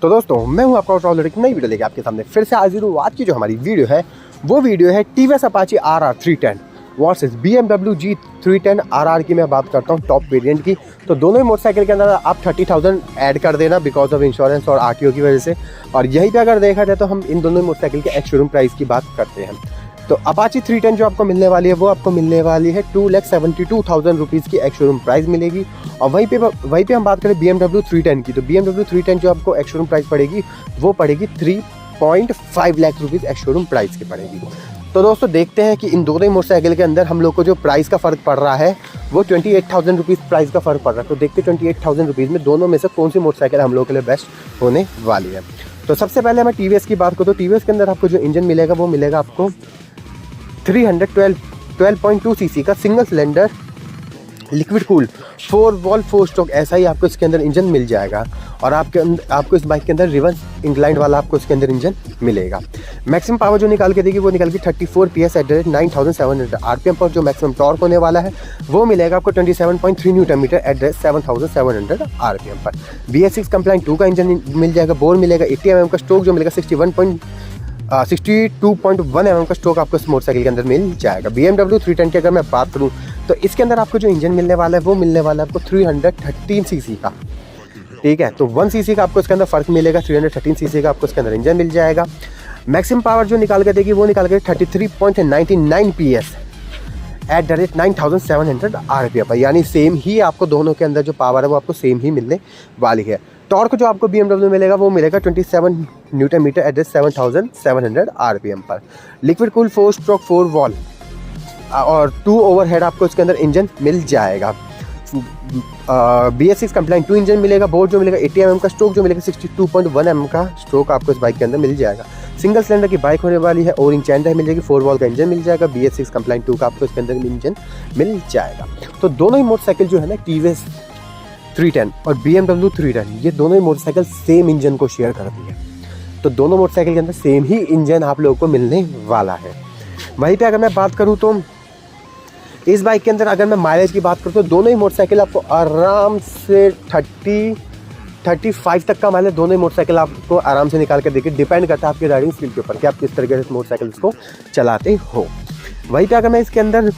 तो दोस्तों मैं हूं आपका ट्रैवलर, एक नई वीडियो लेके आपके सामने फिर से हाजिर हूं। आज की जो हमारी वीडियो है वो वीडियो है TVS Apache RR 310 versus BMW G310 RR की मैं बात करता हूं, टॉप वेरिएंट की। तो दोनों ही मोटरसाइकिल के अंदर आप 30,000 ऐड कर देना बिकॉज ऑफ इंश्योरेंस और RTO की वजह से। और यहीं पे अगर देखा जाए तो हम इन दोनों मोटरसाइकिल के एक्स शोरूम प्राइस की बात करते हैं। तो अपाची 310 जो आपको मिलने वाली है वो आपको मिलने वाली है 2,72,000 रुपीज़ की एक्स शोरूम प्राइस मिलेगी। और वहीं पे हम बात करें BMW 310 की, तो BMW 310 जो आपको एक्स शोरूम प्राइस पड़ेगी वो पड़ेगी 3.5 lakh rupees ex showroom price की पड़ेगी। तो दोस्तों देखते हैं कि इन दोनों ही मोटरसाइकिल के अंदर हम लोग को जो प्राइस का फ़र्क पड़ रहा है वो 28,000 रुपीज़ प्राइस का फ़र्क पड़ रहा है। तो देखते 28,000 रुपीज़ में दोनों में से कौन सी मोटरसाइकिल हम लोग के लिए बेस्ट होने वाली है। तो सबसे पहले मैं TVS की बात करूँ तो TVS के अंदर आपको जो इंजन मिलेगा वो मिलेगा आपको 312.2 सीसी का single cylinder liquid cool 4 valve 4 stroke ऐसा ही आपको इसके अंदर इंजन मिल जाएगा। और आपको इस बाइक के अंदर रिवर्स इंक्लाइंड वाला आपको इसके अंदर इंजन मिलेगा। मैक्सिमम पावर जो निकाल के देगी वो निकाल के 34 PS एट 9,700 RPM पर। जो मैक्सिमम टॉर्क होने वाला है वो मिलेगा आपको 27.3 न्यूटन मीटर एट 7,700 RPM पर। BS6 कंप्लाइंट 2 का इंजन मिल जाएगा। बोर मिलेगा 80 mm का। स्ट्रोक जो मिलेगा 62.1 mm का स्ट्रोक आपको इस मोटरसाइकिल के अंदर मिल जाएगा। BMW 310 की अगर मैं बात करूं तो इसके अंदर आपको जो इंजन मिलने वाला है वो मिलने वाला है आपको 313 सीसी का। ठीक है, तो 1 सीसी का आपको इसके अंदर फ़र्क मिलेगा। 313 सीसी का आपको इसके अंदर इंजन मिल जाएगा। मैक्सिमम पावर जो निकाल के देगी वो निकाल के 33.99 PS एट 9,700 RPM पर। यानी सेम ही आपको दोनों के अंदर जो पावर है वो आपको सेम ही मिलने वाली है। टॉर्क जो आपको BMW मिलेगा वो मिलेगा 27 न्यूटन मीटर एट 7,700 RPM पर। लिक्विड कूल 4 स्ट्रोक 4 वॉल्व और 2 ओवरहेड आपको इसके अंदर इंजन मिल जाएगा। BS6 कंप्लाइंट 2 इंजन मिलेगा। बोर्ड जो मिलेगा 80 mm का। स्ट्रोक जो मिलेगा 62.1 mm का स्ट्रोक आपको इस बाइक के अंदर मिल जाएगा। सिंगल सिलेंडर की बाइक होने वाली है। ओरिंग चैन ड्राइव मिल जाएगी। 4 वॉल्व का इंजन मिल जाएगा। BS6 कंप्लाइंट 2 का आपको इसके अंदर इंजन मिल जाएगा। तो दोनों ही मोटरसाइकिल जो है ना TVS 310 और BMW 310 ये दोनों ही मोटरसाइकिल सेम इंजन को शेयर करती है। तो दोनों मोटरसाइकिल के अंदर सेम ही इंजन आप लोगों को मिलने वाला है। वहीं पे अगर मैं बात करूँ तो इस बाइक के अंदर अगर मैं माइलेज की बात करूँ तो दोनों ही मोटरसाइकिल आपको आराम से 35 तक का माइलेज दोनों ही मोटरसाइकिल आपको आराम से निकाल कर देगी। डिपेंड करता है आपकी राइडिंग स्किल के ऊपर कि आप किस तरीके से इस मोटरसाइकिल को चलाते हो। वहीं पे अगर मैं इसके अंदर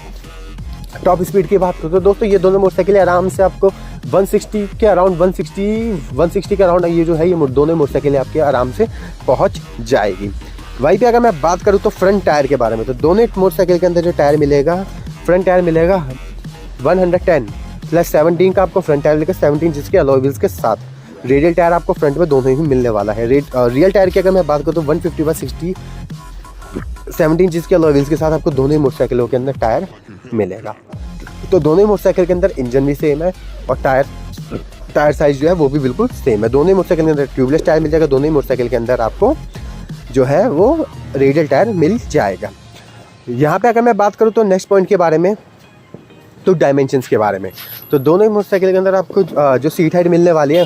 टॉप स्पीड की बात करूँ तो दोस्तों ये दोनों मोटरसाइकिल आराम से आपको 160 के अराउंड 160 के अराउंड ये जो है ये दोनों मोटरसाइकिल आपके आराम से पहुँच जाएगी। वहीं पे अगर मैं बात करूँ तो फ्रंट टायर के बारे में तो दोनों मोटरसाइकिल के अंदर जो टायर मिलेगा फ्रंट टायर मिलेगा 110+17 का आपको फ्रंट टायर मिलेगा 17 जिसके अलॉय व्हील्स के साथ। रेडियल टायर आपको फ्रंट में दोनों ही मिलने वाला है। रियल टायर की अगर मैं बात करूँ तो 150/60 17 जिसके अलॉय व्हील्स के साथ आपको दोनों ही मोटरसाइकिलों के अंदर टायर मिलेगा। तो दोनों ही मोटरसाइकिल के अंदर इंजन भी सेम है और टायर साइज जो है वो भी बिल्कुल सेम है। दोनों ही मोटरसाइकिल के अंदर ट्यूबलेस टायर मिल जाएगा। दोनों ही मोटरसाइकिल के अंदर आपको जो है वो रेडियल टायर मिल जाएगा। यहाँ पे अगर मैं बात करूँ तो नेक्स्ट पॉइंट के बारे में तो डायमेंशंस के बारे में तो दोनों ही मोटरसाइकिल के अंदर आपको जो सीट हाइट मिलने वाली है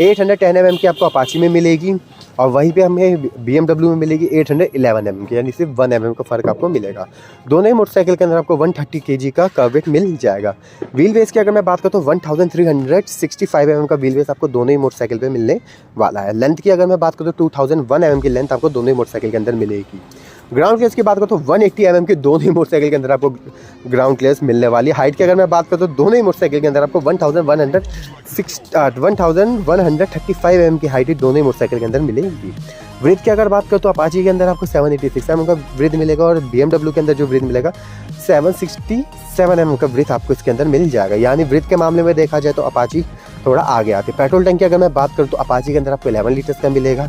810 mm की आपको अपाची में मिलेगी और वहीं पे हमें BMW में मिलेगी 811 mm की, यानी सिर्फ 1 mm का फ़र्क आपको मिलेगा। दोनों ही मोटरसाइकिल के अंदर आपको 130 kg का कर्वेट मिल जाएगा। व्हील बेस की अगर मैं बात करूँ तो 1365 mm का व्हील बेस आपको दोनों ही मोटरसाइकिल पे मिलने वाला है। लेंथ की अगर मैं बात करूँ तो 2001 mm की लेंथ आपको दोनों ही मोटरसाइकिल के अंदर मिलेगी। ग्राउंड क्लियरेंस की बात करूँ तो 180 mm की दोनों ही मोटरसाइकिल के अंदर आपको ग्राउंड क्लियरेंस मिलने वाली है। हाइट की अगर मैं बात करूँ तो दोनों ही मोटरसाइकिल के अंदर आपको 1135 mm की हाइट दोनों ही मोटरसाइकिल के अंदर मिलेगी। ब्रेथ की अगर बात करूँ तो अपाची के अंदर आपको 786 mm का ब्रेथ मिलेगा और BMW के अंदर जो ब्रेथ मिलेगा 767 mm का ब्रेथ आपको इसके अंदर मिल जाएगा। यानी ब्रेथ के मामले में देखा जाए तो अपाची थोड़ा आगे आती है। पेट्रोल टैंक की अगर मैं बात करूँ तो अपाची के अंदर आपको 11 लीटर्स का मिलेगा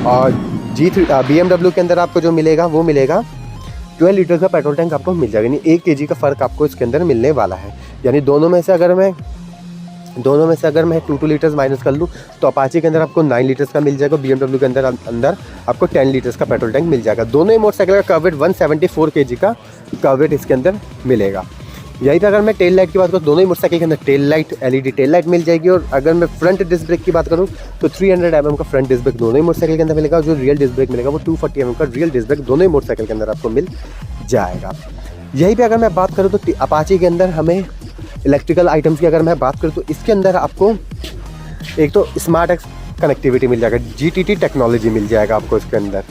और BMW के अंदर आपको जो मिलेगा वो मिलेगा 12 लीटर का पेट्रोल टैंक आपको मिल जाएगा। यानी 1 kg का फ़र्क आपको इसके अंदर मिलने वाला है। यानी दोनों में से अगर मैं 2 लीटर्स माइनस कर लूँ तो अपाची के अंदर आपको 9 लीटर्स का मिल जाएगा। BMW के अंदर आपको 10 लीटर्स का पेट्रोल टैंक मिल जाएगा। दोनों ही मोटरसाइकिल का कर्वेट 174 kg का कर्वेट इसके अंदर मिलेगा। यहीं पे अगर मैं टेल लाइट की बात करूँ दोनों ही मोटरसाइकिल के अंदर tail light LED tail light मिल जाएगी। और अगर मैं फ्रंट डिस्क ब्रेक की बात करूँ तो 300 mm का फ्रंट डिस्क ब्रेक दोनों ही मोटरसाइकिल के अंदर मिलेगा। जो रियल डिस्क ब्रेक मिलेगा वो 240 mm का रियल डिस्क ब्रेक दोनों ही मोटरसाइकिल के अंदर आपको मिल जाएगा। यहीं पे अगर मैं बात करूँ तो अपाची के अंदर हमें इलेक्ट्रिकल आइटम्स की अगर मैं बात करूँ तो इसके अंदर आपको एक तो कनेक्टिविटी मिल जाएगा, GTT टेक्नोलॉजी मिल जाएगा आपको इसके अंदर,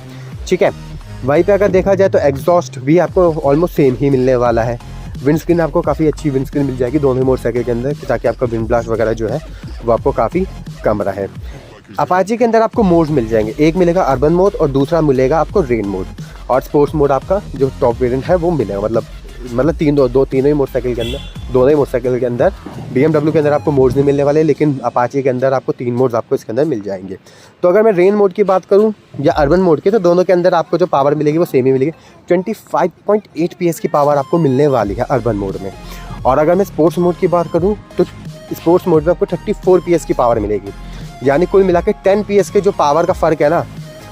ठीक है। वहीं पे अगर देखा जाए तो एग्जॉस्ट भी आपको ऑलमोस्ट सेम ही मिलने वाला है। विंड स्क्रीन आपको काफ़ी अच्छी विंड स्क्रीन मिल जाएगी दोनों ही मोटरसाइकिल के अंदर, ताकि आपका विंड ब्लास्ट वगैरह जो है वो आपको काफ़ी कम रहे। अपाची के अंदर आपको मोड्स मिल जाएंगे, एक मिलेगा अर्बन मोड और दूसरा मिलेगा आपको रेन मोड, और स्पोर्ट्स मोड आपका जो टॉप वेरिएंट है वो मिलेगा। मतलब तीनों ही मोटरसाइकिल के अंदर, दोनों ही मोटरसाइकिल के अंदर। BMW के अंदर आपको मोड्स नहीं मिलने वाले, लेकिन अपाची के अंदर आपको 3 मोड्स आपको इसके अंदर मिल जाएंगे। तो अगर मैं रेन मोड की बात करूं या अर्बन मोड की, तो दोनों के अंदर आपको जो पावर मिलेगी वो सेम ही मिलेगी। 25.8 PS की पावर आपको मिलने वाली है अर्बन मोड में। और अगर मैं स्पोर्ट्स मोड की बात करूँ तो स्पोर्ट्स मोड में आपको 34 PS की पावर मिलेगी, यानी कुल मिला के 10 PS के जो पावर का फ़र्क है ना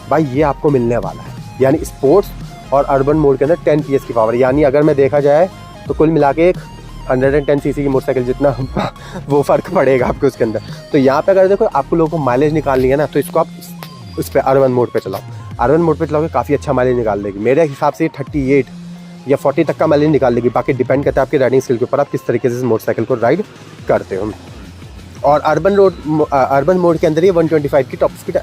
भाई, ये आपको मिलने वाला है। यानी स्पोर्ट्स और अर्बन मोड के अंदर 10 PS की पावर, यानी अगर मैं देखा जाए तो कुल मिला के एक 110 cc की मोटरसाइकिल जितना वो फ़र्क पड़ेगा आपको उसके अंदर। तो यहाँ पे अगर देखो आपको लोगों को माइलेज निकालनी है ना, तो इसको आप उस पर अर्बन मोड पे चलाओ। अर्बन मोड पे चलाओगे काफ़ी अच्छा माइलेज निकाल देगी। मेरे हिसाब से 38 या 40 तक का माइलेज निकाल देगी। बाकी डिपेंड करता है आपकी राइडिंग स्किल के ऊपर, आप किस तरीके से इस मोटरसाइकिल को राइड करते हो। और अर्बन मोड के अंदर ये 125 की टॉप स्पीड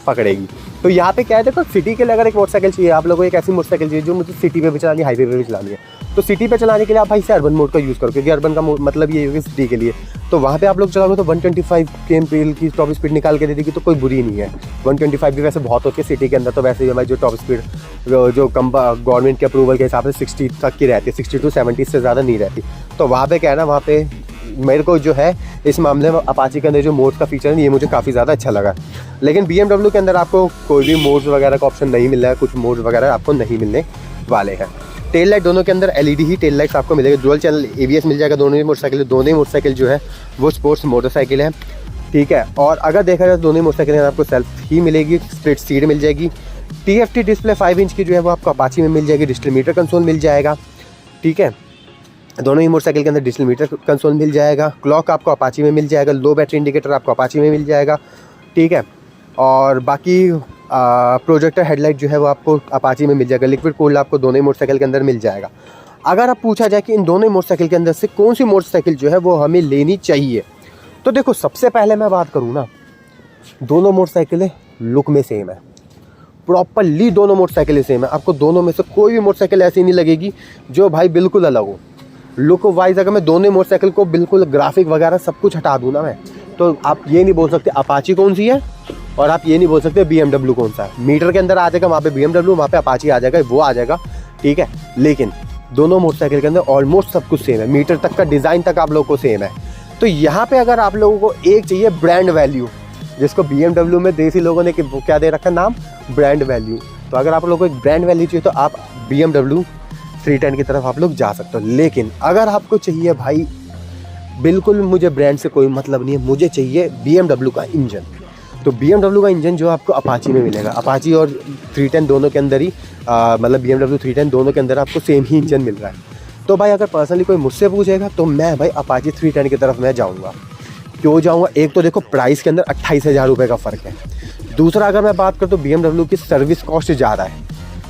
पकड़ेगी। तो यहाँ पे क्या है, देखो सिटी के लिए अगर एक मोटरसाइकिल चाहिए आप लोगों को, एक ऐसी मोटरसाइकिल चाहिए जो मुझे सिटी पे भी चलानी है, हाईवे पे भी चलानी है, तो सिटी पे चलाने के लिए आप भाई से अर्बन मोड का यूज़ करो, क्योंकि अर्बन का मतलब ये है कि सिटी के लिए। तो वहाँ पे आप लोग चलाओगे तो 125 kmph की टॉप स्पीड निकाल के दे देगी, तो कोई बुरी नहीं है। 125 भी वैसे बहुत होती है सिटी के अंदर, तो वैसे हमारी जो टॉप स्पीड जो कम गवर्नमेंट के अप्रूवल के हिसाब से 60 तक की रहती है, 60 to 70 से ज़्यादा नहीं रहती। तो वहाँ पे क्या है ना, वहाँ पे मेरे को जो है इस मामले में अपाची के अंदर जो मोड्स का फीचर है ये मुझे काफ़ी ज़्यादा अच्छा लगा। लेकिन BMW के अंदर आपको कोई भी मोड्स वगैरह का ऑप्शन नहीं मिल रहा है, कुछ मोड्स वगैरह आपको नहीं मिलने वाले हैं। टेल लाइट दोनों के अंदर LED ही टेल लाइट्स आपको मिलेगा। डुअल चैनल ABS मिल जाएगा दोनों ही मोटरसाइकिल जो है वो स्पोर्ट्स मोटरसाइकिल है, ठीक है। और अगर देखा जाए तो दोनों ही मोटरसाइकिल में आपको सेल्फ ही मिलेगी, स्प्लिट सीट मिल जाएगी। TFT डिस्प्ले 5 इंच की जो है वो आपको अपाची में मिल जाएगी। डिजिटल मीटर कंसोल मिल जाएगा, ठीक है। दोनों ही मोटरसाइकिल के अंदर डिजिटल मीटर कंसोल मिल जाएगा। क्लॉक आपको अपाची में मिल जाएगा। लो बैटरी इंडिकेटर आपको अपाची में मिल जाएगा, ठीक है। और बाकी प्रोजेक्टर हेडलाइट जो है वो आपको अपाची में मिल जाएगा। लिक्विड कूल्ड आपको दोनों ही मोटरसाइकिल के अंदर मिल जाएगा। अगर आप पूछा जाए कि इन दोनों ही मोटरसाइकिल के अंदर से कौन सी मोटरसाइकिल जो है वो हमें लेनी चाहिए, तो देखो सबसे पहले मैं बात करूँ ना, दोनों मोटरसाइकिलें लुक में सेम है, प्रॉपरली दोनों मोटरसाइकिलें सेम है। आपको दोनों में से कोई भी मोटरसाइकिल ऐसी नहीं लगेगी जो भाई बिल्कुल अलग हो। लुक वाइज अगर मैं दोनों मोटरसाइकिल को बिल्कुल ग्राफिक वगैरह सब कुछ हटा दूँ ना मैं, तो आप ये नहीं बोल सकते अपाची कौन सी है, और आप ये नहीं बोल सकते BMW कौन सा है। मीटर के अंदर आ जाएगा वहाँ पे BMW, वहाँ पे अपाची आ जाएगा, वो आ जाएगा, ठीक है। लेकिन दोनों मोटरसाइकिल के अंदर ऑलमोस्ट सब कुछ सेम है, मीटर तक का डिज़ाइन तक आप लोगों को सेम है। तो यहाँ पे अगर आप लोगों को एक चाहिए ब्रांड वैल्यू, जिसको BMW में देसी लोगों ने क्या दे रखा नाम, ब्रांड वैल्यू। तो अगर आप लोगों को एक ब्रांड वैल्यू चाहिए तो आप BMW 310 की तरफ आप लोग जा सकते हो। लेकिन अगर आपको चाहिए भाई बिल्कुल मुझे ब्रांड से कोई मतलब नहीं है, मुझे चाहिए BMW का इंजन, तो BMW का इंजन जो आपको अपाची में मिलेगा। अपाची और 310 दोनों के अंदर ही मतलब BMW 310 दोनों के अंदर आपको सेम ही इंजन मिल रहा है। तो भाई अगर पर्सनली कोई मुझसे पूछेगा तो मैं भाई अपाची 310 की तरफ मैं जाऊँगा। क्यों जाऊँगा, एक तो देखो प्राइस के अंदर 28,000 रुपये का फ़र्क है। दूसरा अगर मैं बात करूँ तो BMW की सर्विस कॉस्ट ज़्यादा है,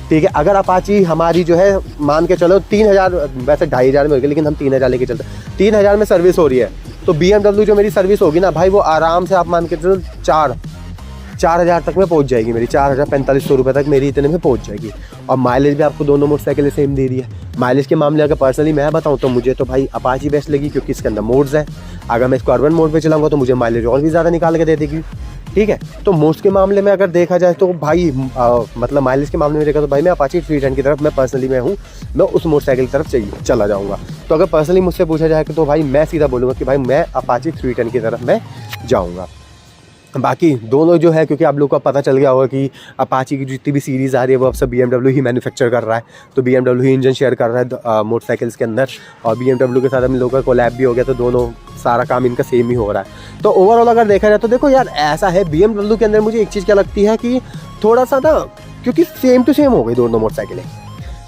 ठीक है। अगर अपाची हमारी जो है मान के चलो 3,000, वैसे 2,500 में होगी, लेकिन हम 3,000 लेके चलते हैं, 3,000 में सर्विस हो रही है, तो BMW जो मेरी सर्विस होगी ना भाई वो आराम से आप मान के चलो 4,000 तक में पहुंच जाएगी मेरी, 4,000-4,500 रुपये तक मेरी इतने में पहुंच जाएगी। और माइलेज भी आपको दोनों मोटरसाइकिल सेम दे रही है। माइलेज के मामले अगर पर्सनली मैं बताऊं तो मुझे तो भाई अपाची बेस्ट लगी, क्योंकि इसके अंदर मोड्स है। अगर मैं इसको अर्बन मोड पे चलाऊंगा तो मुझे माइलेज और भी ज़्यादा निकाल के दे देगी, ठीक है। तो मोड्स के मामले में अगर देखा जाए तो भाई मतलब माइलेज के मामले में देखा तो भाई मैं अपाची 310 की तरफ मैं पर्सनली मैं उस मोटरसाइकिल की तरफ चला जाऊँगा। तो अगर पर्सनली मुझसे पूछा जाए तो भाई मैं सीधा बोलूँगा कि भाई मैं अपाची 310 की तरफ मैं जाऊँगा। बाकी दोनों जो है, क्योंकि आप लोगों को पता चल गया होगा कि अपाची की जितनी भी सीरीज़ आ रही है वो अब सब BMW ही मैन्युफैक्चर कर रहा है, तो BMW ही इंजन शेयर कर रहा है मोटरसाइकिल्स के अंदर, और BMW के साथ हम लोगों का कोलैब भी हो गया, तो दोनों सारा काम इनका सेम ही हो रहा है। तो ओवरऑल अगर देखा जाए तो देखो यार ऐसा है, BMW के अंदर मुझे एक चीज़ क्या लगती है कि थोड़ा सा ना, क्योंकि सेम टू सेम हो गई दोनों मोटरसाइकिलें,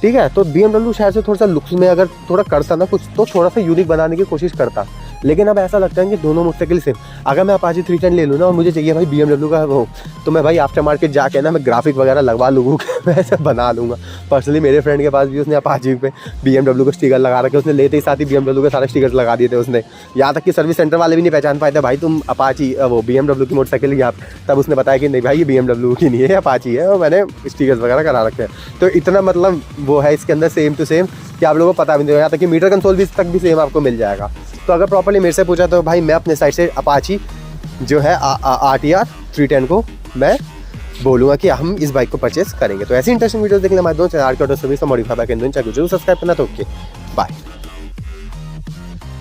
ठीक है। तो BMW शायद से थोड़ा सा लुक्स में अगर थोड़ा करता ना कुछ, तो थोड़ा सा यूनिक बनाने की कोशिश करता, लेकिन अब ऐसा लगता है कि दोनों मोटरसाइकिल सेम। अगर मैं अपाची 310 ले लूँ ना और मुझे चाहिए भाई BMW का वो, तो मैं भाई आफ्टर मार्केट जाके ना मैं ग्राफिक वगैरह लगवा लूँगा, मैं ऐसे बना लूँगा। पर्सनली मेरे फ्रेंड के पास भी उसने अपाची पे BMW को स्टिकर लगा रखे, उसने लेते ही साथ ही BMW के सारे स्टिकर लगा दिए थे उसने। यहाँ तक कि सर्विस सेंटर वाले भी नहीं पहचान पाए थे भाई तुम अपाची वो BMW की मोटरसाइकिल यहाँ। तब उसने बताया कि नहीं भाई ये BMW की नहीं है, अपाची है, और मैंने स्टिकर्स वगैरह करा रखे हैं। तो इतना मतलब वो है इसके अंदर सेम टू सेम कि आप लोगों को पता भी नहीं होगा। यहाँ तक कि मीटर कंसोल भी तक भी सेम आपको मिल जाएगा। तो अगर प्रॉपर्ली मेरे से पूछा तो भाई मैं अपने साइड से अपाची जो है RTR 310 को मैं बोलूँगा कि हम इस बाइक को परचेस करेंगे। तो ऐसी इंटरेस्टिंग वीडियो देखने हमारे दोनों चैनल आर के ऑटो सर्विस और मॉडिफाई बाइक जरूर सब्सक्राइब करना। तो ओके बाय।